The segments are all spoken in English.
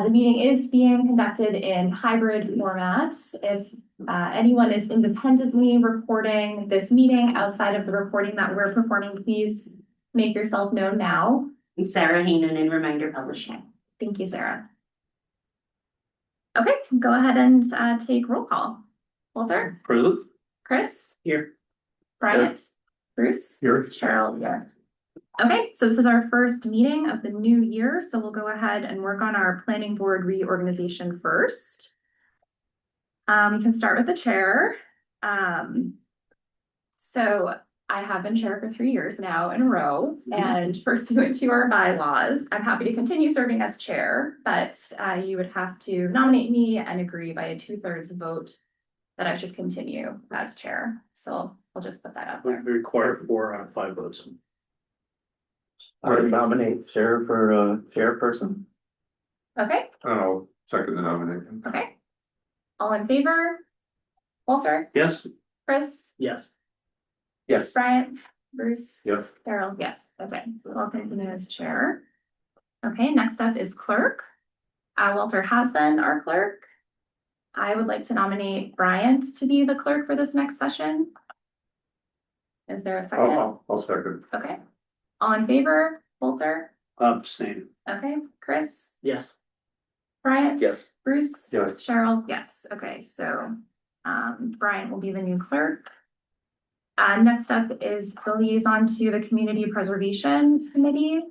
The meeting is being conducted in hybrid format. If anyone is independently recording this meeting outside of the recording that we're performing, please make yourself known now. Sarah Heenan in Reminder Publishing. Thank you, Sarah. Okay, go ahead and take roll call. Walter? Present. Chris? Here. Bryant? Bruce? Here. Cheryl? Here. Okay, so this is our first meeting of the new year, so we'll go ahead and work on our planning board reorganization first. We can start with the chair. So I have been chair for 3 years now in a row, and pursuant to our bylaws, I'm happy to continue serving as chair, but you would have to nominate me and agree by a 2/3 vote that I should continue as chair. So I'll just put that up there. We require 4 out of 5 votes. I would nominate Sarah for chairperson. Okay, Oh, second the nomination. okay. All in favor? Walter, Yes. Chris, Yes. Yes. Bryant, Bruce, Yes. Daryl, yes. Okay, so I'll continue as chair. Okay, next up is clerk. Walter has been our clerk. I would like to nominate Bryant to be the clerk for this next session. Is there a second? I'll second. Okay. All in favor? Walter? Abstain. Okay, Chris? Yes. Bryant? Yes. Bruce? Yes. Cheryl? Yes. Okay, so Bryant will be the new clerk. Next up is the liaison to the Community Preservation Committee.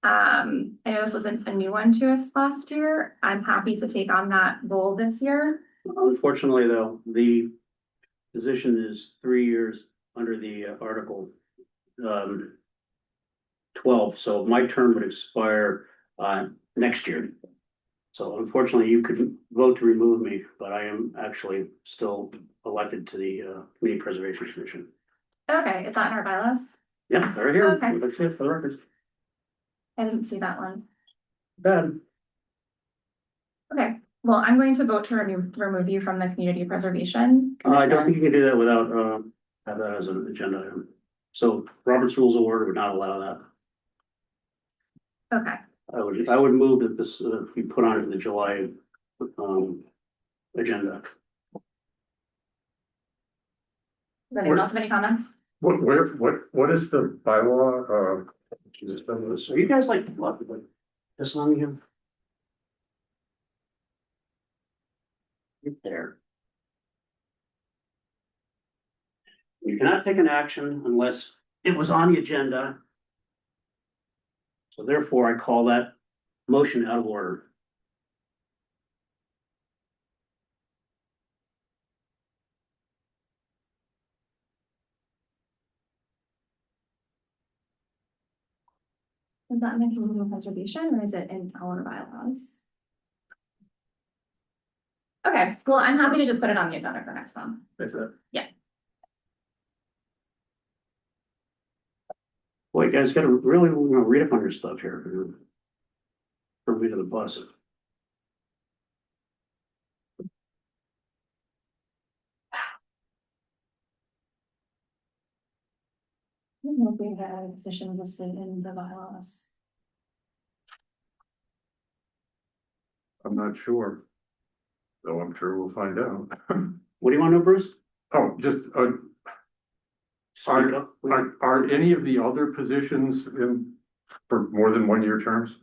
I know this was a new one to us last year. I'm happy to take on that role this year. Unfortunately, though, the position is 3 years under the Article 12, so my term would expire next year. So unfortunately, you could vote to remove me, but I am actually still elected to the Community Preservation Commission. Okay, is that in our bylaws? Yeah, they're here. Okay. That's it for the record. I didn't see that one. Bad. Okay, well, I'm going to vote to remove you from the Community Preservation I don't Commission. think you can do that without have that as an agenda item. So Robert's Rules of Order would not allow that. Okay, I would move that this be put on the July agenda. does anyone else have any comments? What is the bylaw? So you guys like this on here? Right there. You cannot take an action unless it was on the agenda. So therefore, I call that motion out of order. Is that in the Community Preservation or is it in our bylaws? Okay, well, I'm happy to just put it on the agenda for next month. Is that? Boy, you guys gotta really read up on your stuff here. Throw me to the bus. I don't know if we have positions listed in the bylaws. I'm not sure. Though I'm sure we'll find out. What do you want to know, Bruce? Oh, just, Speak up, please. are any of the other positions in for more than 1-year terms?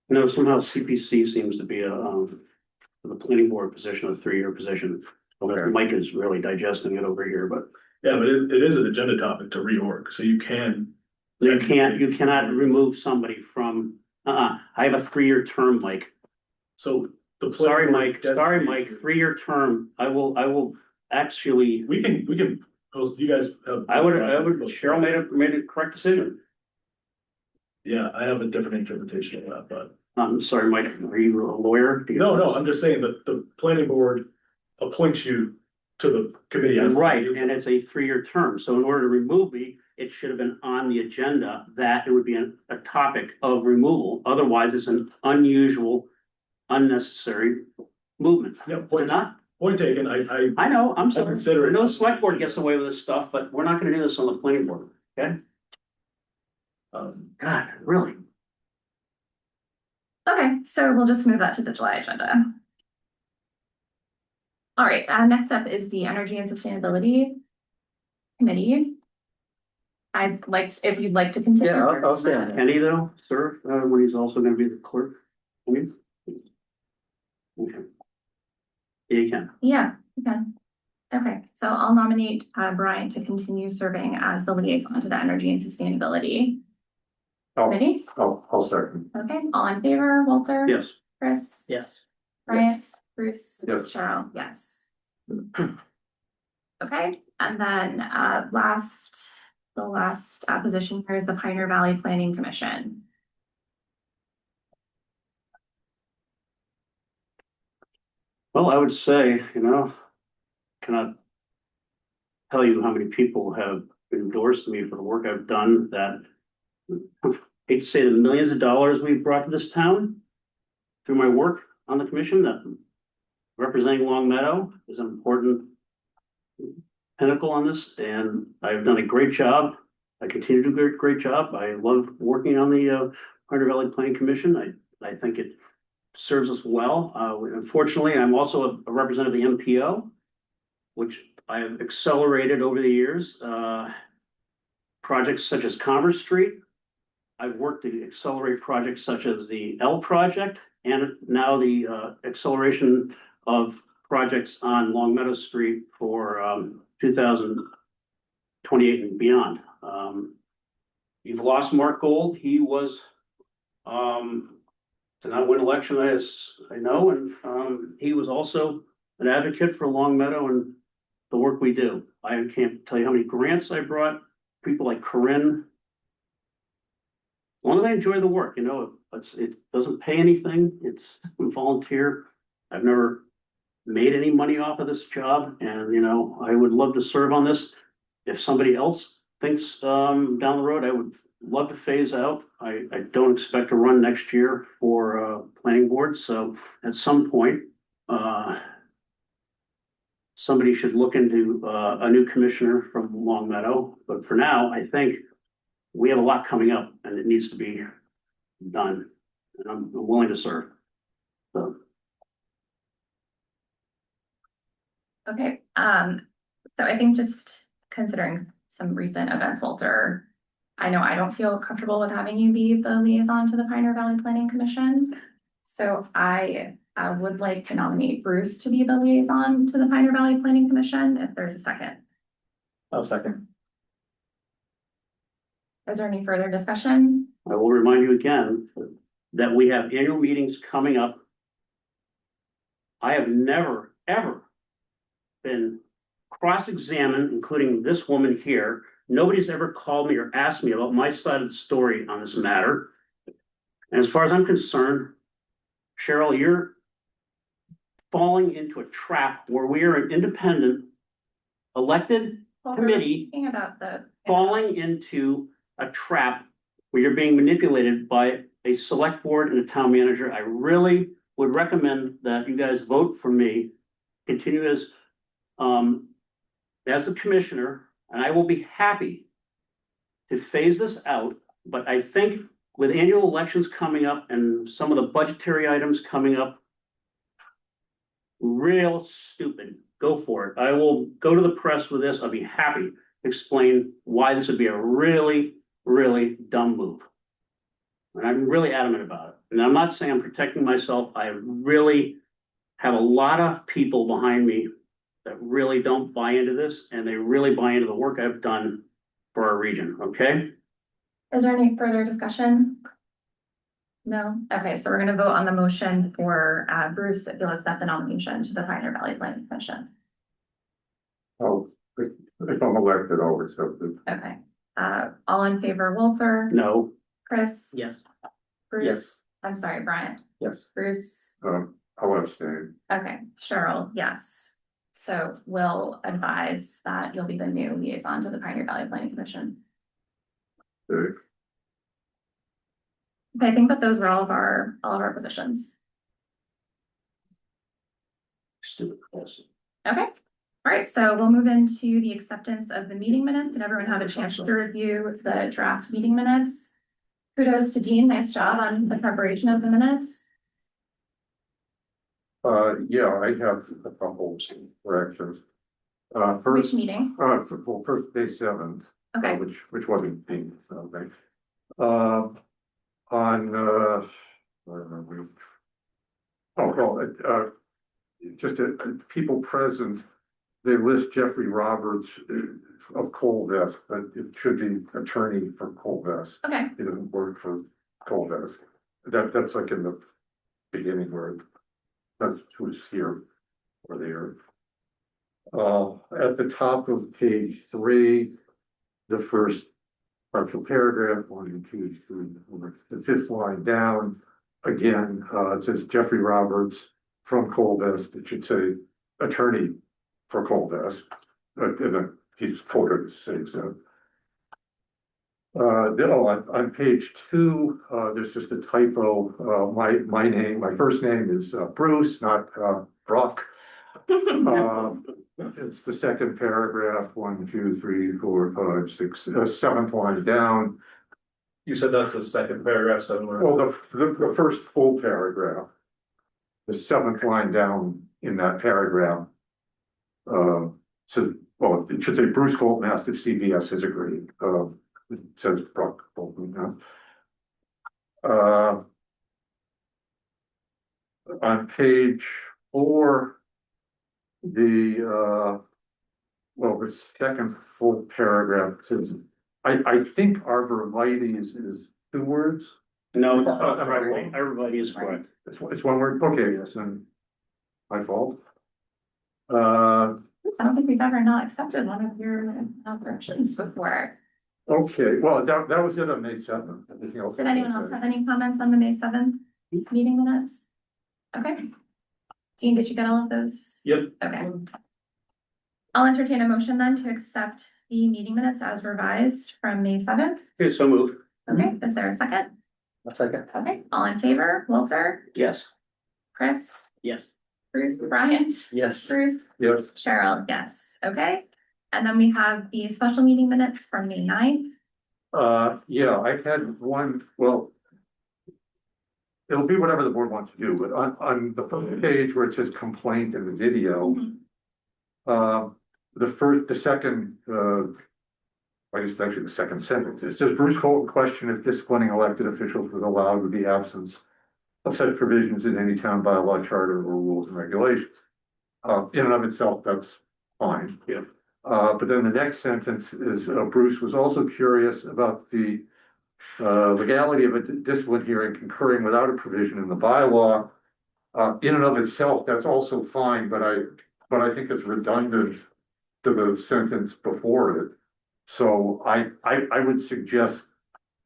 No, somehow CPC seems to be the planning board position, a 3-year position. Okay. Mike is really digesting it over here, but Yeah, but it is an agenda topic to reorg, so you can. you cannot remove somebody from, I have a 3-year term, Mike. So the. Sorry, Mike, 3-year term. I will actually, We can post, you guys have. Cheryl made a correct decision. Yeah, I have a different interpretation of that, but I'm sorry, Mike, are you a lawyer? no, I'm just saying that the planning board appoints you to the committee. as- Right, and it's a 3-year term, so in order to remove me, it should have been on the agenda that it would be a topic of removal. Otherwise, it's an unusual, unnecessary movement. Yeah, Is it not? point taken, I know, I'm I sorry. consider I it. know the select board gets away with this stuff, but we're not gonna do this on the planning board, okay? God, really? Okay, so we'll just move that to the July agenda. All right, next up is the Energy and Sustainability Committee. If you'd like to continue. Yeah, I'll stay on it. Kenny though, serve, when he's also gonna be the clerk? Can you? Okay. Yeah, you can. Yeah, you can. Okay, so I'll nominate Brian to continue serving as the liaison to the Energy and Sustainability Committee. I'll second. Okay, all in favor, Walter? Yes. Chris? Yes. Bryant? Bruce? Yes. Cheryl, yes. Okay, and then the last position here is the Pioneer Valley Planning Commission. Well, I would say, cannot tell you how many people have endorsed me for the work I've done that, hate to say the millions of dollars we've brought to this town through my work on the commission, that representing Long Meadow is an important pinnacle on this, and I've done a great job. I continue to do a great job. I love working on the Pioneer Valley Planning Commission. I think it serves us well. Unfortunately, I'm also a representative of the MPO, which I have accelerated over the years. Projects such as Commerce Street. I've worked to accelerate projects such as the L project and now the acceleration of projects on Long Meadow Street for 2028 and beyond. You've lost Mark Gold. He was did not win election, as I know, and he was also an advocate for Long Meadow and the work we do. I can't tell you how many grants I brought, people like Corinne. As long as I enjoy the work, it doesn't pay anything. It's volunteer. I've never made any money off of this job, and I would love to serve on this. If somebody else thinks down the road, I would love to phase out. I don't expect to run next year for planning board, so at some point, somebody should look into a new commissioner from Long Meadow. But for now, I think we have a lot coming up and it needs to be done. And I'm willing to serve. So. Okay, so I think just considering some recent events, Walter, I know I don't feel comfortable with having you be the liaison to the Pioneer Valley Planning Commission. So I would like to nominate Bruce to be the liaison to the Pioneer Valley Planning Commission, if there's a second. I'll second. Is there any further discussion? I will remind you again that we have annual meetings coming up. I have never, ever been cross-examined, including this woman here. Nobody's ever called me or asked me about my side of the story on this matter. And as far as I'm concerned, Cheryl, you're falling into a trap where we are an independent elected committee Thinking about falling into a trap where you're being manipulated by a select board and a town manager. I really would recommend that you guys vote for me, continue as the commissioner, and I will be happy to phase this out. But I think with annual elections coming up and some of the budgetary items coming up, real stupid. Go for it. I will go to the press with this. I'll be happy to explain why this would be a really, really dumb move. And I'm really adamant about it. And I'm not saying I'm protecting myself. I really have a lot of people behind me that really don't buy into this, and they really buy into the work I've done for our region, okay? Is there any further discussion? No? Okay, so we're gonna vote on the motion for Bruce, if you'll accept the nomination to the Pioneer Valley Planning Commission. Oh, if I'm elected, I'll accept it. Okay, all in favor, Walter? No, Chris? Yes. Bruce? Yes. I'm sorry, Bryant? Yes. Bruce? I'll abstain. Okay, Cheryl, yes. So we'll advise that you'll be the new liaison to the Pioneer Valley Planning Commission. Okay. But I think that those were all of our positions. stupid question. Okay, all right, so we'll move into the acceptance of the meeting minutes. Did everyone have a chance to review the draft meeting minutes? Kudos to Dean, nice job on the preparation of the minutes. Yeah, I have a couple corrections. Which First, meeting? well, first May 7th, Okay, which wasn't being, okay. On, where are we? Oh, well, just people present, they list Jeffrey Roberts of Colvest, but it should be attorney for Colvest. okay, He doesn't work for Colvest. That's like in the beginning where that's who's here or there. At the top of page 3, the first partial paragraph, 1, 2, 3, the fifth line down. Again, it says Jeffrey Roberts from Colvest. It should say attorney for Colvest. And then he's quoted saying so. On page 2, there's just a typo. My name, my first name is Bruce, not Brock. It's the second paragraph, 1, 2, 3, 4, 5, 6, 7th line down. You said that's the second paragraph somewhere. Well, the first full paragraph. The 7th line down in that paragraph. Says, well, it should say Bruce Goldmaster, CBS has agreed. It says Brock Goldman. On page 4, the second full paragraph says, I think arborvitae is 2 words. No, right. everybody is correct. It's one word, okay, yes, and my fault. Oops, I don't think we've ever not accepted one of your corrections before. Okay, well, that was it on May 7th. Everything else. Did anyone else have any comments on the May 7th meeting minutes? Okay. Dean, did you get all of those? Yep. Okay. I'll entertain a motion then to accept the meeting minutes as revised from May 7th. Okay, so move. Okay, is there a second? A second. Okay, all in favor, Walter, Yes. Chris, Yes. Bruce, Bryant, Yes. Bruce, Yes, Cheryl, yes, okay. And then we have the special meeting minutes from May 9th. yeah, I had one, well. It'll be whatever the board wants to do, but on the first page where it says complaint in the video. The second, I guess it's actually the second sentence, it says Bruce Colton questioned if disciplining elected officials was allowed with the absence of such provisions in any town bylaw, charter, or rules and regulations. In and of itself, that's fine. Yeah. But then the next sentence is, Bruce was also curious about the legality of a discipline hearing concurring without a provision in the bylaw. In and of itself, that's also fine, but I think it's redundant to the sentence before it. So I would suggest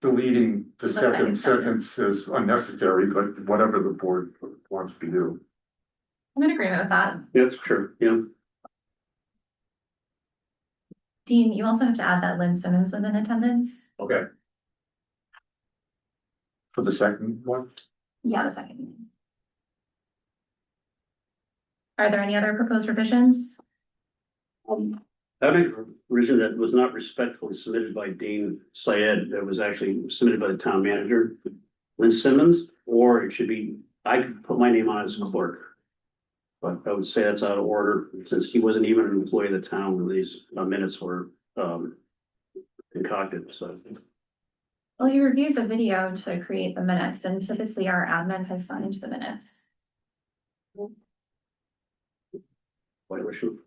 deleting the second sentence as unnecessary, but whatever the board wants to do. I'm in agreement with that. That's true, yeah. Dean, you also have to add that Lynn Simmons was in attendance. Okay. For the second one? Yeah, the second meeting. Are there any other proposed revisions? I think a revision that was not respectfully submitted by Dean Syed, that was actually submitted by the town manager, Lynn Simmons, or it should be, I could put my name on it as clerk. But I would say that's out of order, since he wasn't even an employee of the town when these minutes were concocted, so. Well, you reviewed the video to create the minutes, and typically our admin has signed the minutes. Violation.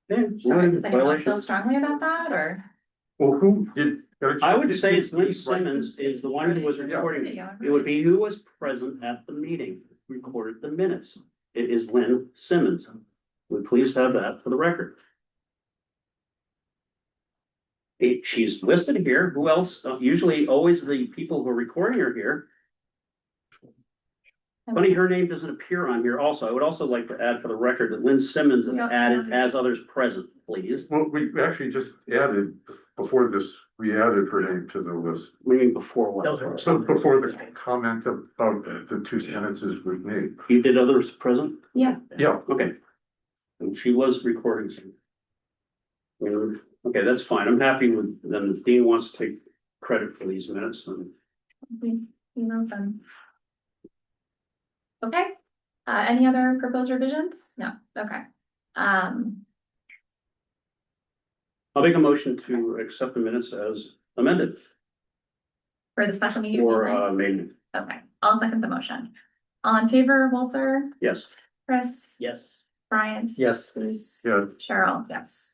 Yeah, Does anyone else violation. feel strongly about that, or? Well, who did? I would say it's Lynn Simmons is the one who was recording. Video. It would be who was present at the meeting, recorded the minutes. It is Lynn Simmons. Would please have that for the record. She's listed here. Who else? Usually always the people who are recording are here. Funny, her name doesn't appear on here also. I would also like to add for the record that Lynn Simmons is Yeah. added as others present, please. Well, we actually just added, before this, we added her name to the list. Meaning before what? So before the comment about the 2 sentences we made. You did others present? Yeah, Yeah, Okay. And she was recording. Okay, that's fine. I'm happy with them. If Dean wants to take credit for these minutes and we wrote them. Okay, Any other proposed revisions? No, okay. Um, I'll make a motion to accept the minutes as amended for the special meeting. for, meeting? Maiden. Okay, I'll second the motion. All in favor, Walter, Yes. Chris, Yes. Bryant? Yes. Bruce? Yeah, Cheryl, yes.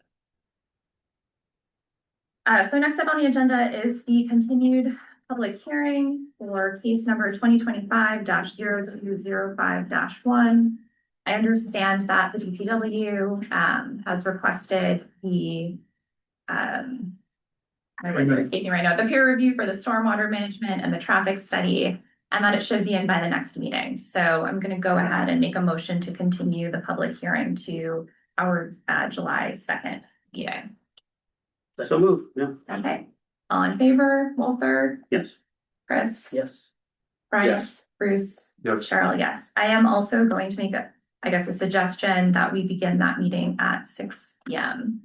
So next up on the agenda is the continued public hearing for case number 2025-0205-1. I understand that the DPW has requested the my words are escaping right now, the peer review for the stormwater management and the traffic study, and that it should be in by the next meeting. So I'm gonna go ahead and make a motion to continue the public hearing to our July 2nd meeting. So move, yeah, Okay, all in favor, Walter, yes. Chris? Yes. Bryant? Yes. Bruce? Yes. Cheryl, yes. I am also going to make a suggestion that we begin that meeting at 6 p.m.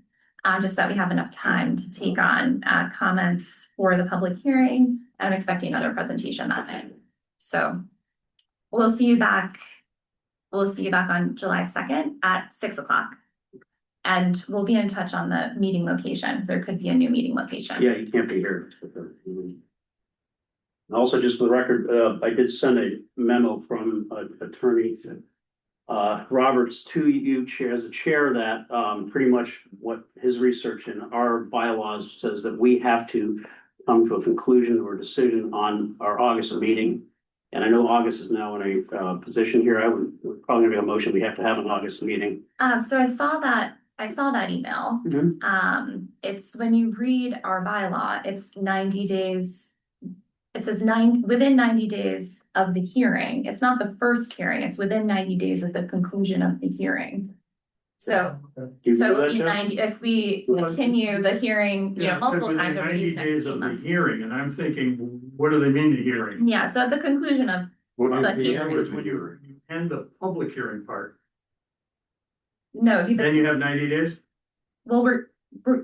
Just so that we have enough time to take on comments for the public hearing. I'm expecting another presentation that night. So we'll see you back. We'll see you back on July 2nd at 6 o'clock. And we'll be in touch on the meeting location. There could be a new meeting location. Yeah, you can't be here. And also, just for the record, I did send a memo from attorney Roberts to you, chair, as a chair, that pretty much what his research in our bylaws says that we have to come to a conclusion or decision on our August meeting. And I know August is now in a position here. I would probably make a motion. We have to have an August meeting. So I saw that email. Mhm. It's when you read our bylaw, it's 90 days. It says within 90 days of the hearing. It's not the first hearing, it's within 90 days of the conclusion of the hearing. So, Do you so know it would that, be Jeff? 90, if we continue the hearing, Yeah, it said multiple within times over 90 these next days few of the months. hearing, and I'm thinking, what do they mean the hearing? Yeah, so at the conclusion of, what Well, is the he- end In other of words, the when year? you end the public hearing part, no, then you have 90 days? well,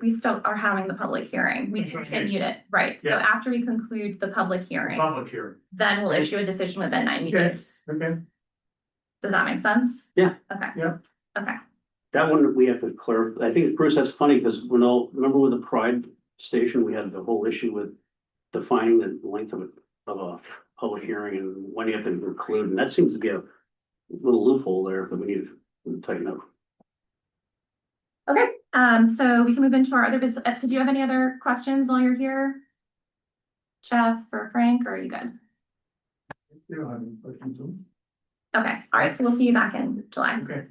we still are having the public hearing. We That's what I mean. continued it, right? So Yeah. after we conclude the public hearing, Public hearing, then we'll issue a decision within 90 Okay. days. okay? Does that make sense? Yeah. Okay. Yeah. Okay. That one, we have to clarify. I think, Bruce, that's funny because remember with the Pride Station, we had the whole issue with defining the length of a public hearing and when you have to conclude, and that seems to be a little loophole there that we need to tighten up. Okay, so we can move into our other business. Did you have any other questions while you're here? Jeff or Frank, or are you good? You don't have any questions, do Okay, all right, so we'll see you back in July. you? Okay.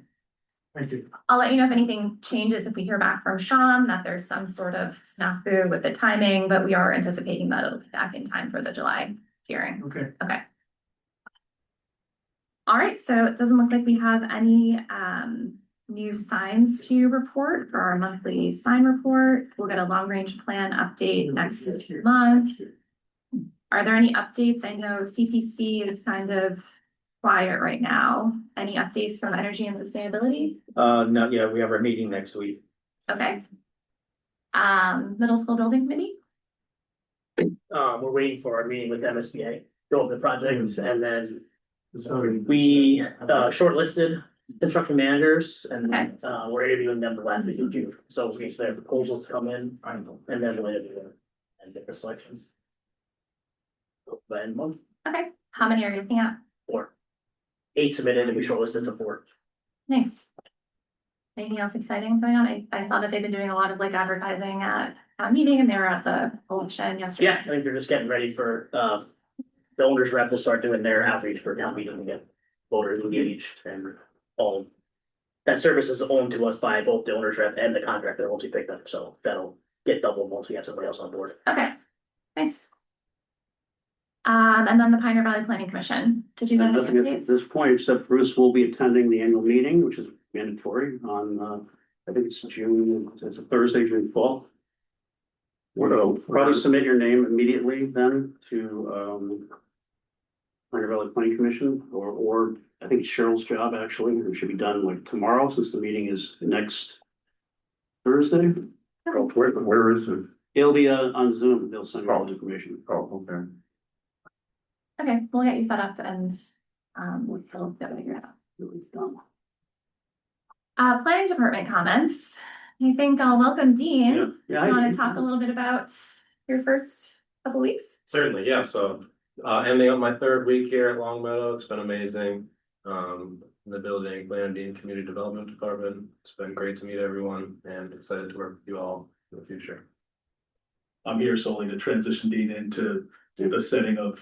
Thank you. I'll let you know if anything changes, if we hear back from Sean, that there's some sort of snafu with the timing, but we are anticipating that it'll be back in time for the July hearing. Okay. Okay. All right, so it doesn't look like we have any new signs to report for our monthly sign report. We'll get a long range plan update next month. Are there any updates? I know CPC is kind of quiet right now. Any updates from energy and sustainability? No, yeah, we have our meeting next week. Okay. Middle school building committee? We're waiting for our meeting with MSBA, go over the projects, and then Sorry. we shortlisted construction managers and Okay. we're interviewing them the last week of June. So we expect their proposals to come in and then we'll interview them and get the selections. By end of the month, Okay, how many are you looking at? 4. 8 submitted and we shortlisted to 4. Nice. Anything else exciting going on? I saw that they've been doing a lot of like advertising at a meeting and they were at the election yesterday. Yeah, I think they're just getting ready for the owners rep will start doing their outreach for town meeting to get voters engaged and all. That service is owned to us by both the owners rep and the contractor once we pick them, so that'll get doubled once we have somebody else on board. Okay, nice. And then the Pioneer Valley Planning Commission, did you have any Nothing at updates? this point, except Bruce will be attending the annual meeting, which is mandatory on, I think it's June, it's a Thursday, June 12th. So probably submit your name immediately then to, Pioneer Valley Planning Commission, or I think Cheryl's job actually, it should be done like tomorrow, since the meeting is next Thursday. Oh, where is it? It'll be on Zoom, they'll send you all the information. Oh, okay. Okay, we'll get you set up and we'll get it figured out. Really dumb. Planning department comments. I think I'll welcome Dean. Yeah. You want to talk a little bit about your first couple weeks? Certainly, yeah, so, ending up my third week here at Long Meadow, it's been amazing. In the building, Plan D and Community Development Department, it's been great to meet everyone and excited to work with you all in the future. I'm here solely to transition Dean into the setting of,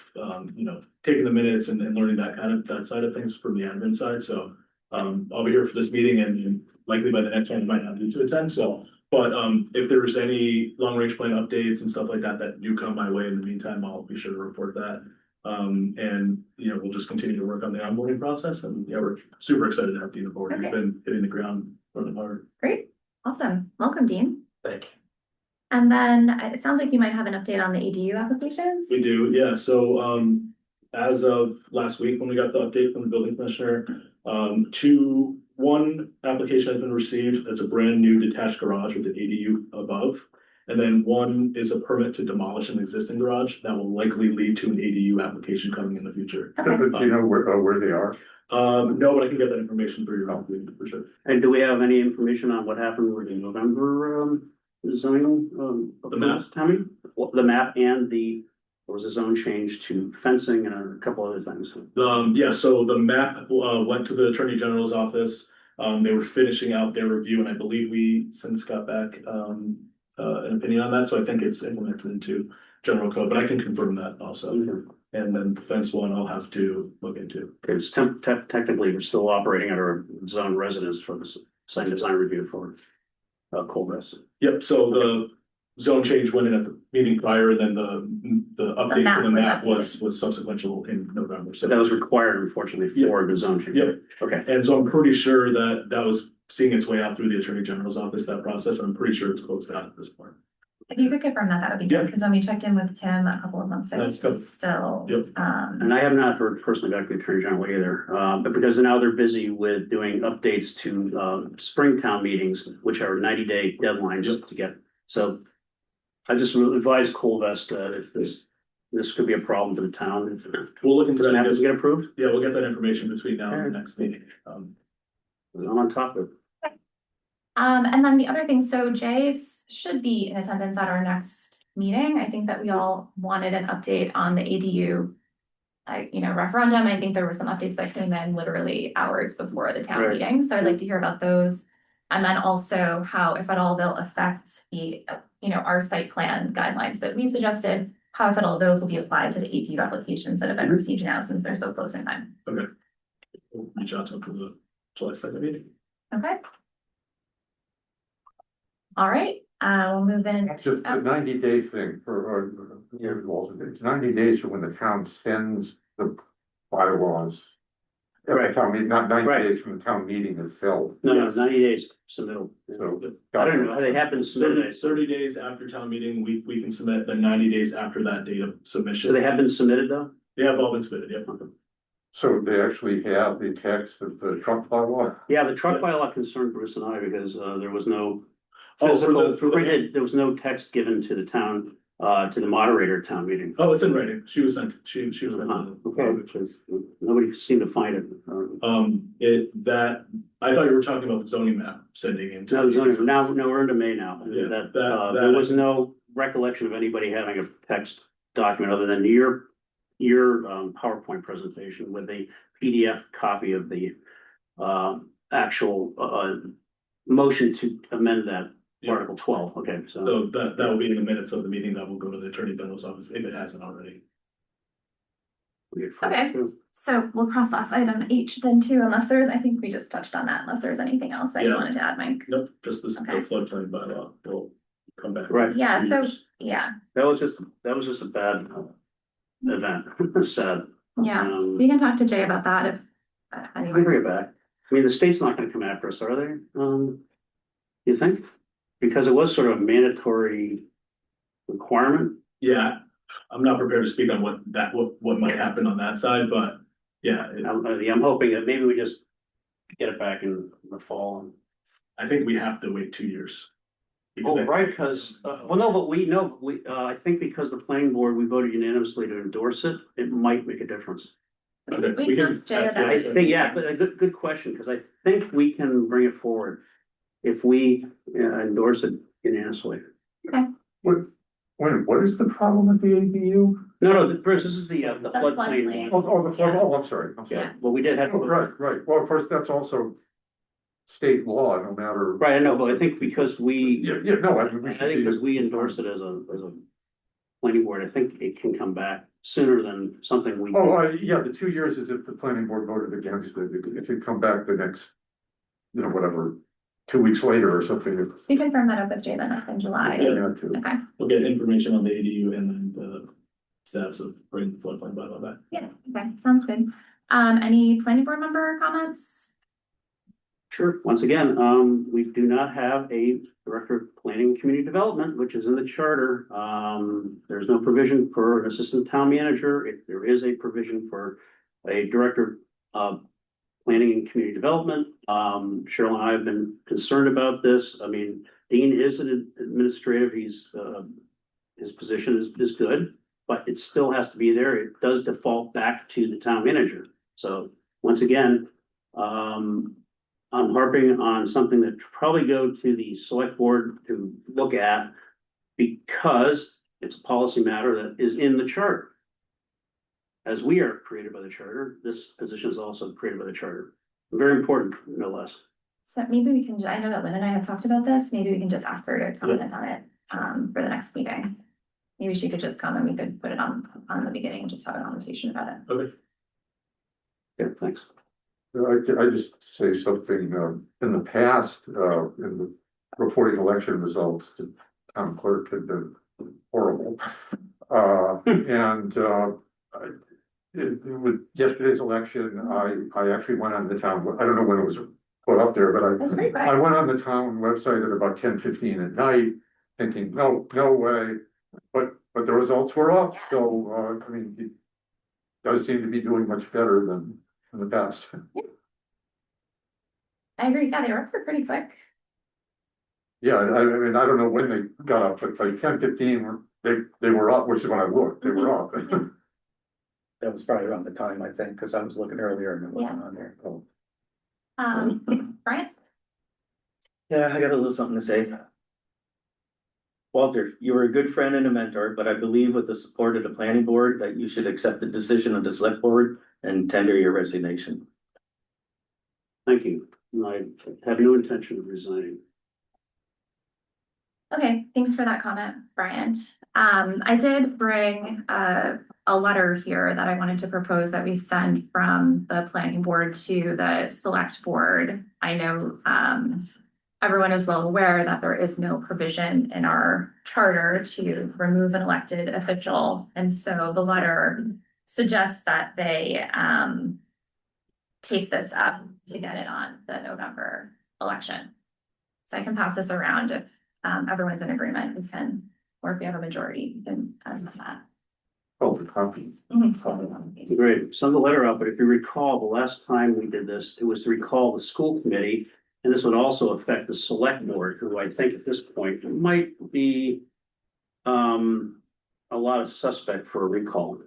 taking the minutes and learning that side of things from the admin side, so. I'll be here for this meeting and likely by the next one, I might not need to attend, so. But if there's any long range plan updates and stuff like that that do come my way in the meantime, I'll be sure to report that. And, we'll just continue to work on the onboarding process and yeah, we're super excited to have Dean aboard. He's Okay. been hitting the ground running hard. Great, awesome. Welcome, Dean. Thank you. And then it sounds like you might have an update on the ADU applications. We do, yeah, so as of last week, when we got the update from the building commissioner, one application has been received, that's a brand new detached garage with an ADU above. And then one is a permit to demolish an existing garage that will likely lead to an ADU application coming in the future. Okay. But do you know where they are? No, but I can get that information for your, for sure. And do we have any information on what happened with the November, zoning, The map? Tammy? The map and there was a zone change to fencing and a couple other things. Yeah, so the map went to the Attorney General's office. They were finishing out their review and I believe we since got back an opinion on that, so I think it's implemented into general code, but I can confirm that also. Okay. And then the fence one I'll have to look into. Because technically, we're still operating at our zone residence for the site design review for Colbus. Yep, so the zone change went in at the meeting prior, and then the update map to the was map updated. was subsequential in November, so. That was required unfortunately for the zone change. Yep. Okay, And so I'm pretty sure that was seeing its way out through the Attorney General's office, that process, and I'm pretty sure it's closed out at this point. If you could confirm that, that would be Yeah. good, because when we checked in with Tim a couple of months ago, That's he was still, Yep. and I have not heard personally back to the Attorney General either, but because now they're busy with doing updates to Springtown meetings, which are 90-day deadlines to get, so. I just really advise Colvest that if this could be a problem for the town, if it We'll look into doesn't have that. to get approved, Yeah, we'll get that information between now and the next meeting. I'm on top of it. and then the other thing, so Jay should be in attendance at our next meeting. I think that we all wanted an update on the ADU. Referendum. I think there were some updates that came in literally hours before the town Right. meeting, so I'd like to hear about those. And then also how, if at all, they'll affect the, our site plan guidelines that we suggested, how if at all those will be applied to the ADU applications that have been received now since they're so close in time. We'll reach out to them for the July 2nd meeting. Okay. All right, we'll move in. It's a 90-day thing it's 90 days from when the town sends the bylaws. Right. Town meeting, not 90 Right. days from the town meeting is filled. No, Yes. 90 days submittal. So. I don't know how they happen submitted. 30 days after town meeting, we can submit, the 90 days after that date of submission. So they have been submitted though? They have all been submitted, yep. So they actually have the text of the truck bylaw? Yeah, the truck bylaw concerned Bruce and I because there was no Oh, for physical the- printed, there was no text given to the town, to the moderator at town meeting. Oh, it's in writing. She was sent, she was sent. Okay, which is, nobody seemed to find it. I thought you were talking about the zoning map sending in. No, we're into May now. Yeah, There was no recollection of anybody having a text document other than your PowerPoint presentation with a PDF copy of the actual motion to amend that Yeah. Article 12. Okay, so. So that will be in the minutes of the meeting that will go to the Attorney General's office if it hasn't already. Okay. So we'll cross off item H then too, unless I think we just touched on that, unless there's anything else that you Yeah. wanted to add, Mike. Nope, just the Okay. floodplain bylaw will come back. Right. Yeah, so, yeah, That was just a bad event, sad. yeah, we can talk to Jay about that if, I anyway. bring it back. I mean, the state's not gonna come after us, are they? You think? Because it was sort of a mandatory requirement. Yeah, I'm not prepared to speak on what might happen on that side, but yeah, I'm hoping that maybe we just get it back in the fall. I think we have to wait 2 years. Oh, right, because, well, no, but I think because the planning board, we voted unanimously to endorse it, it might make a difference. Okay, We we can can- ask Jay about I it. think, yeah, but a good question, because I think we can bring it forward if we endorse it unanimously. What is the problem with the ADU? No, Bruce, this is the The floodplain. floodplain. one. The flood, I'm sorry, I'm sorry. Yeah, well, we did have. Oh, right, well, of course, that's also state law, no matter. Right, I know, but I think because we, Yeah, no, I mean, we I should think be. because we endorse it as a planning board, I think it can come back sooner than something we. Yeah, the 2 years is if the planning board voted against it, if it come back the next, whatever, 2 weeks later or something. So you can firm that up with Jay then up in July. Yeah. Okay, We'll get information on the ADU and then the status of bringing the floodplain bylaw back. yeah, okay, sounds good. Any planning board member comments? Sure, once again, we do not have a director of planning and community development, which is in the charter. There's no provision for an assistant town manager. There is a provision for a director of planning and community development. Cheryl and I have been concerned about this. I mean, Dean is an administrative, his position is good, but it still has to be there. It does default back to the town manager. So once again, I'm harping on something that should probably go to the select board to look at because it's a policy matter that is in the charter. As we are created by the charter, this position is also created by the charter. Very important, no less. So maybe we can, I know that Lynn and I have talked about this, maybe we can just ask her to comment on it, for the next meeting. Maybe she could just come and we could put it on the beginning and just have a conversation about it. Okay. Yeah, thanks. I just say something, in the past, in the reporting election results, the town clerk had been horrible. With yesterday's election, I actually went on the town, I don't know when it was put up there, but That's pretty I quick. went on the town website at about 10:15 at night, thinking, no way. But the results were up, so, I mean, it does seem to be doing much better than in the past. I agree, yeah, they were up for pretty quick. Yeah, I mean, I don't know when they got up, but like 10:15, they were up, which is when I looked, they were up. That was probably around the time, I think, because I was looking earlier and it wasn't on there. Brian? Yeah, I got a little something to say. Walter, you were a good friend and a mentor, but I believe with the support of the planning board that you should accept the decision of the select board and tender your resignation. Thank you. I have no intention of resigning. Okay, thanks for that comment, Bryant. I did bring a letter here that I wanted to propose that we send from the planning board to the select board. I know everyone is well aware that there is no provision in our charter to remove an elected official. And so the letter suggests that they take this up to get it on the November election. So I can pass this around if everyone's in agreement, we can, or if we have a majority, we can ask that. Oh, the copy. Great, send the letter out, but if you recall, the last time we did this, it was to recall the school committee. And this would also affect the select board, who I think at this point might be a lot of suspect for a recall.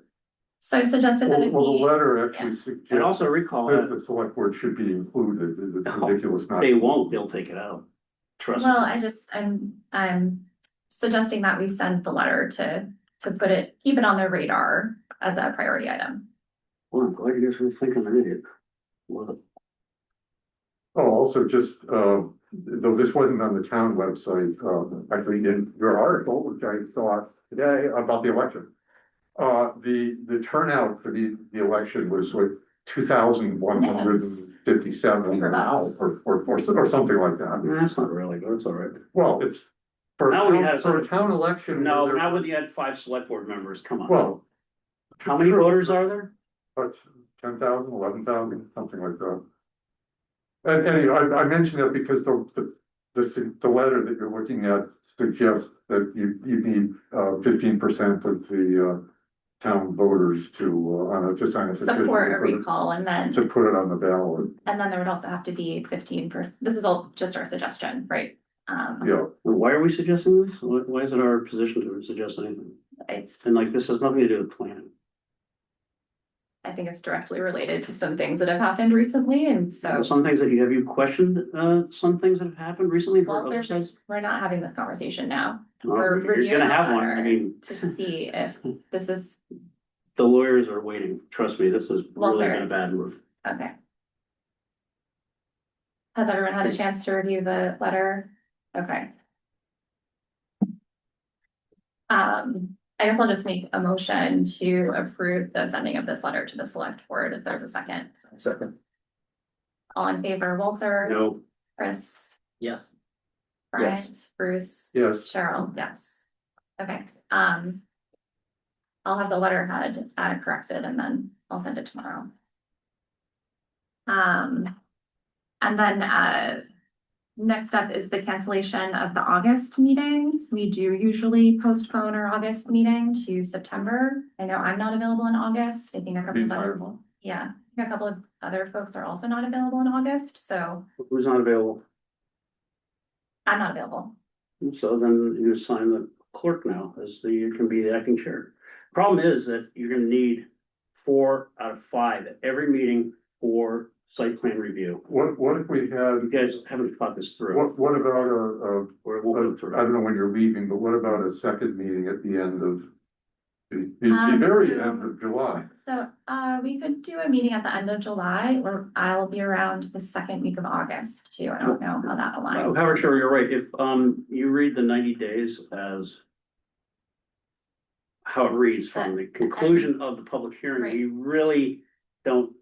So I suggested that it Well, the be, letter actually And suggests also recall that that the select board should be included, it's No, ridiculous not. they won't, they'll take it out. Trust me. well, I'm suggesting that we send the letter to put it, keep it on their radar as a priority item. Well, I'm glad you guys were thinking I did. Well, Oh, also just, though this wasn't on the town website, actually in your article, which I saw today about the election. The turnout for the election was like 2,157 or something like that. that's not really good, it's all right. Well, it's for Now we had- a town election. No, where there- not when you had 5 select board members, come on. Well. How many true, voters are there? But 10,000, 11,000, something like that. And anyway, I mentioned that because the letter that you're looking at suggests that you need 15% of the town voters to sign a petition. Support a recall and To then, put it on the ballot, there would also have to be 15%. This is all just our suggestion, right? yeah. Why are we suggesting this? Why is it our position to suggest anything? I And like, this has nothing to do with planning. I think it's directly related to some things that have happened recently, and so. Some things that have you questioned, some things that have happened recently for Well, other sides? we're not having this conversation now. Well, We're You're reviewing gonna the have one, I letter mean, to see if this is, the lawyers are waiting, trust me, this has really Walter. been a bad move. okay. Has everyone had a chance to review the letter? Okay. I guess I'll just make a motion to approve the sending of this letter to the select board, if there's a second. Second. All in favor, Walter? No, Chris? Yes. Bryant? Bruce? Yes, Cheryl, yes. Okay, I'll have the letterhead corrected and then I'll send it tomorrow. And then next up is the cancellation of the August meeting. We do usually postpone our August meeting to September. I know I'm not available in August. I think a couple of other, yeah, I think a couple of other folks are also not available in August, so who's not available? I'm not available. So then you assign the clerk now as you can be the acting chair. Problem is that you're gonna need 4 out of 5 at every meeting for site plan review. what if we had, You guys haven't thought this through, what about or it won't go I through. don't know when you're leaving, but what about a second meeting at the end of the very end of July? So, we could do a meeting at the end of July, or I'll be around the second week of August too. I don't know how that aligns. However, sure, you're right. If you read the 90 days as how it reads from the conclusion of the public hearing, Right. we really don't,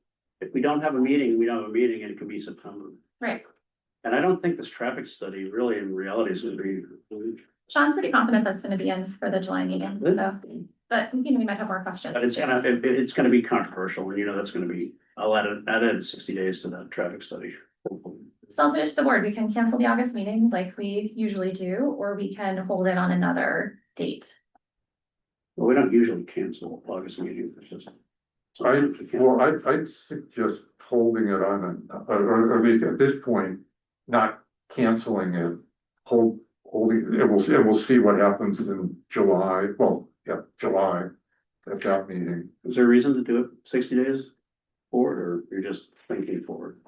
if we don't have a meeting, we don't have a meeting, and it could be September. Right. And I don't think this traffic study really in reality is gonna be. Sean's pretty confident that's gonna be in for the July meeting, so, but you know, we might have more questions. But it's too. it's gonna be controversial, and you know, that's gonna be, I'll add 60 days to that traffic study. So I'll put it to the board. We can cancel the August meeting like we usually do, or we can hold it on another date. Well, we don't usually cancel August meetings, it's just. sometimes we cancel. Well, I'd suggest holding it on, or at least at this point, not canceling it. Holding, and we'll see what happens in July, well, yeah, July, at that meeting. Is there a reason to do it 60 days forward, or you're just thinking forward?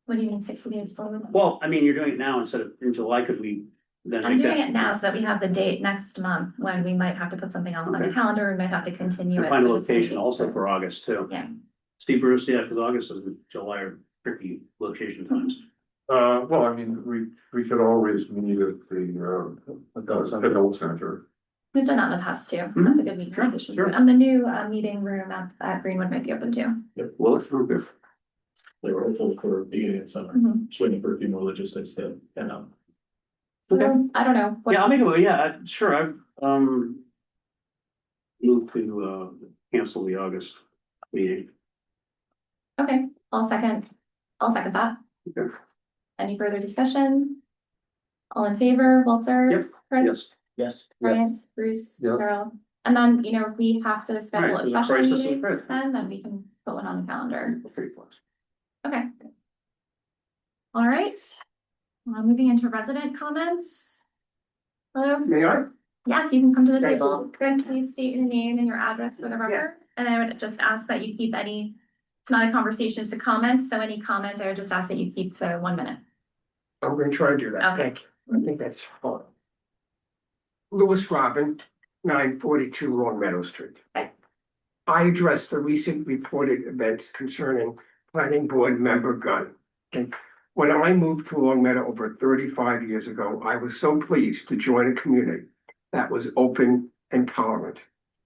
What do you mean 60 days forward? Well, I mean, you're doing it now instead of in July, could we then I'm make doing that? it now so that we have the date next month when we might have to put something else on the Okay. calendar, we might have to continue And it. find a for this location meeting. also for August too. Yeah. Steve Bruce, yeah, because August and July are tricky location times. Well, I mean, we could always meet at the adult center. We've done that in the past too. Mhm. That's a good meeting. Sure, condition. sure. And the new meeting room at Greenwood might be open too. Well, it's through there. They were hopeful for beginning of summer, Mhm. just waiting for a few more logistics to end up. So Okay. I don't know. what- Yeah, I'll make it, yeah, sure, I've, moved to, cancel the August meeting. Okay, I'll second that. Okay. Any further discussion? All in favor, Walter? Yep, Chris? Yes, Yes. Bryant, Bruce, Yeah. Carol, and then, you know, if we have to schedule Right, a there's a special crisis in meeting, crisis. then we can put one on the calendar. pretty close. Okay. All right, moving into resident comments. Hello? May I? Yes, you can come to the Yes. table. Then please state your name and your address for the record. And I would just ask that you keep any, it's not a conversation, it's a comment, so any comment, I would just ask that you keep to 1 minute. I'm gonna try to do that. Okay. Thank you. I think that's fine. Louis Robin, 942 Long Meadow Street. I addressed the recent reported events concerning planning board member Gunn. And when I moved to Long Meadow over 35 years ago, I was so pleased to join a community that was open and tolerant.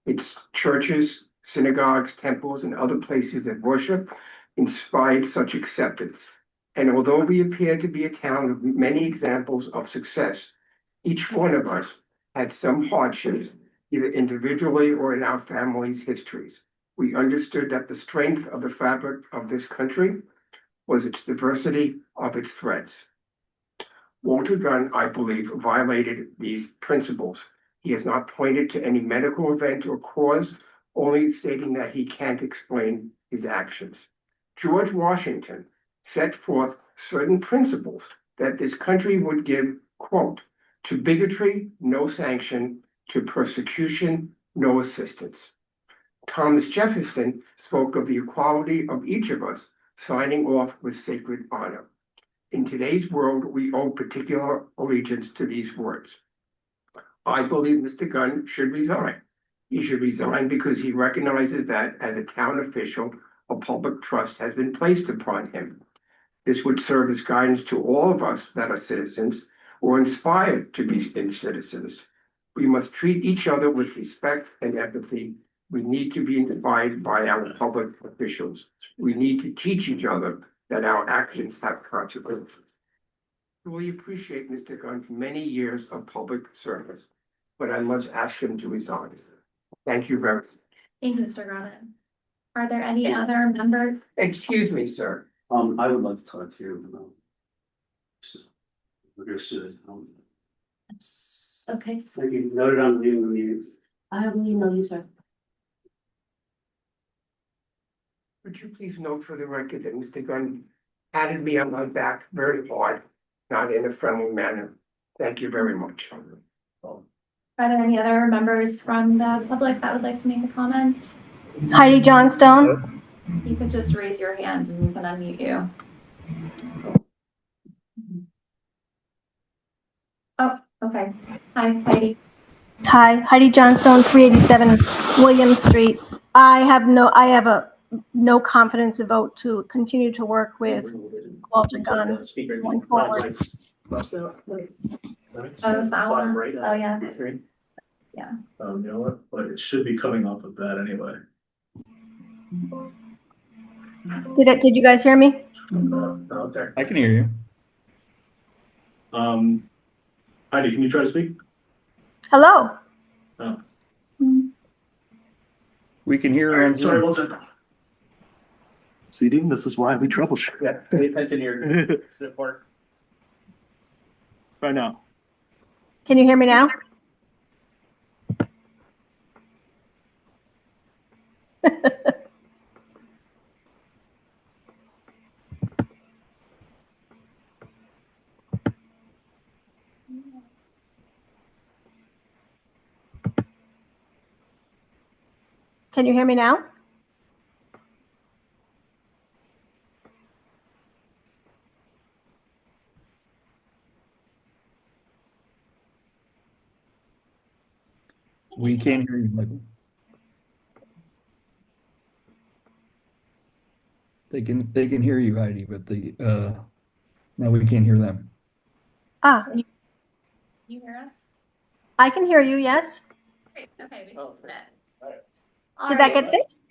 Its churches, synagogues, temples, and other places of worship inspired such acceptance. And although we appear to be a town of many examples of success, each one of us had some hardships, either individually or in our families' histories. We understood that the strength of the fabric of this country was its diversity of its threads. Walter Gunn, I believe, violated these principles. He has not pointed to any medical event or cause, only stating that he can't explain his actions. George Washington set forth certain principles that this country would give, quote, to bigotry, no sanction, to persecution, no assistance. Thomas Jefferson spoke of the equality of each of us, signing off with sacred honor. In today's world, we owe particular allegiance to these words. I believe Mr. Gunn should resign. He should resign because he recognizes that as a town official, a public trust has been placed upon him. This would serve as guidance to all of us that are citizens or inspired to be citizens. We must treat each other with respect and empathy. We need to be inspired by our public officials. We need to teach each other that our actions have consequences. We appreciate Mr. Gunn's many years of public service, but I must ask him to resign. Thank you very much. Thank you, Mr. Gronin. Are there any other members? Excuse me, sir. I would like to talk to you. Okay, Thank you. Noted on leaving the meeting. I will email you, sir. Would you please note for the record that Mr. Gunn patted me on my back very hard, not in a friendly manner. Thank you very much. Are there any other members from the public that would like to make a comment? Heidi Johnstone. You could just raise your hand and we can unmute you. Oh, okay. Hi, Heidi. Hi, Heidi Johnstone, 387 William Street. I have no confidence to vote to continue to work with Walter Gunn going forward. Oh, is that one? Right. Oh, yeah. You know what, but it should be coming off of that anyway. Did you guys hear me? No, there. I can hear you. Heidi, can you try to speak? Hello? Oh, We can hear her on sorry, Zoom. one second. CD, this is why we troubleshoot. Yeah, pay attention to your support. I know. Can you hear me now? Can you hear me now? We can't hear you, Michael. They can hear you, Heidi, but no, we can't hear them. Ah, Can you hear us? I can hear you, yes. Great, okay, we Oh, fixed it. alright. All Did that right. get fixed?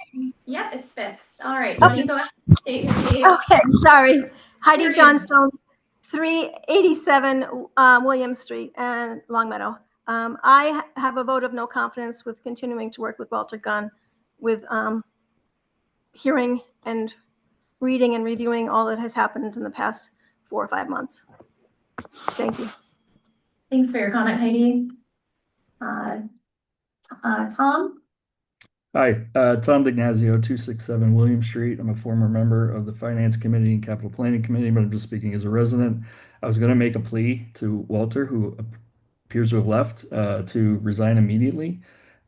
Yep, it's fixed. All right, why don't you go ahead and state your name? Okay, sorry. Heidi Period. Johnstone, 387 William Street and Longmeadow. I have a vote of no confidence with continuing to work with Walter Gunn with hearing and reading and reviewing all that has happened in the past 4 or 5 months. Thank you. Thanks for your comment, Heidi. Tom? Hi, Tom DiGnazio, 267 William Street. I'm a former member of the Finance Committee and Capital Planning Committee, but I'm just speaking as a resident. I was going to make a plea to Walter, who appears to have left, to resign immediately.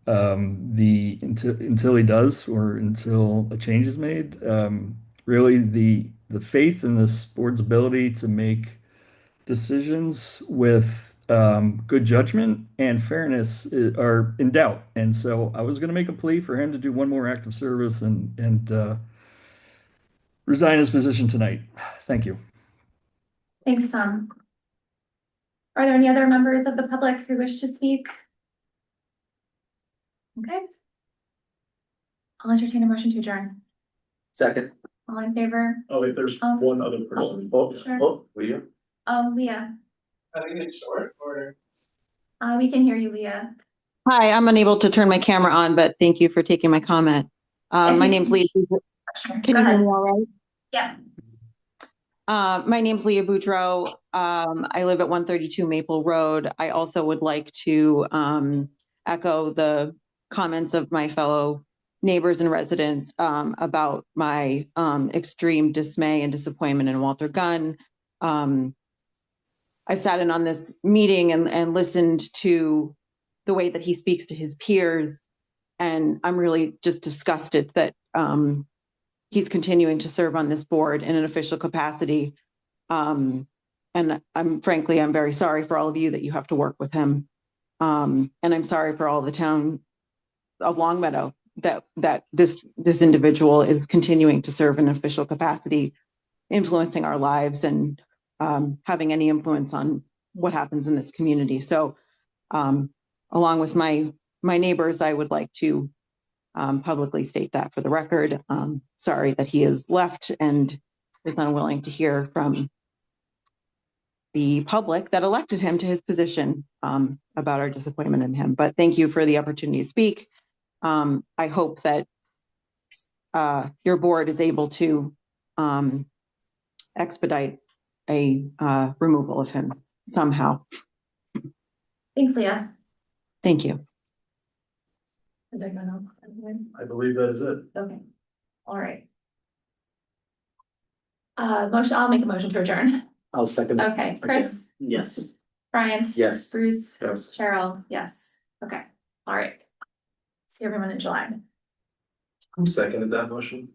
Until he does, or until a change is made. Really, the faith in this board's ability to make decisions with good judgment and fairness are in doubt. And so I was going to make a plea for him to do one more act of service and resign his position tonight. Thank you. Thanks, Tom. Are there any other members of the public who wish to speak? Okay. I'll entertain a motion to adjourn. Second. All in favor? Oh, wait, there's one other person. Sure. Leah? Oh, Leah. I think it's short order. We can hear you, Leah. Hi, I'm unable to turn my camera on, but thank you for taking my comment. My name's Leah. Sure. Can Go you hear ahead. me all right? Yeah. My name's Leah Boudreau. I live at 132 Maple Road. I also would like to echo the comments of my fellow neighbors and residents about my extreme dismay and disappointment in Walter Gunn. I sat in on this meeting and listened to the way that he speaks to his peers. And I'm really just disgusted that he's continuing to serve on this board in an official capacity. And I'm very sorry for all of you that you have to work with him. And I'm sorry for all the town of Longmeadow that this individual is continuing to serve in an official capacity, influencing our lives and having any influence on what happens in this community. So along with my neighbors, I would like to publicly state that for the record. Sorry that he is left and is unwilling to hear from the public that elected him to his position about our disappointment in him. But thank you for the opportunity to speak. I hope that your board is able to expedite a removal of him somehow. Thanks, Leah. Thank you. Is there anyone else? I believe that is it. Okay, all right. I'll make a motion to adjourn. I'll second it. Okay, Chris, Yes. Brian. Yes. Bruce. Yes. Cheryl, yes. Okay, all right. See everyone in July. Who seconded that motion?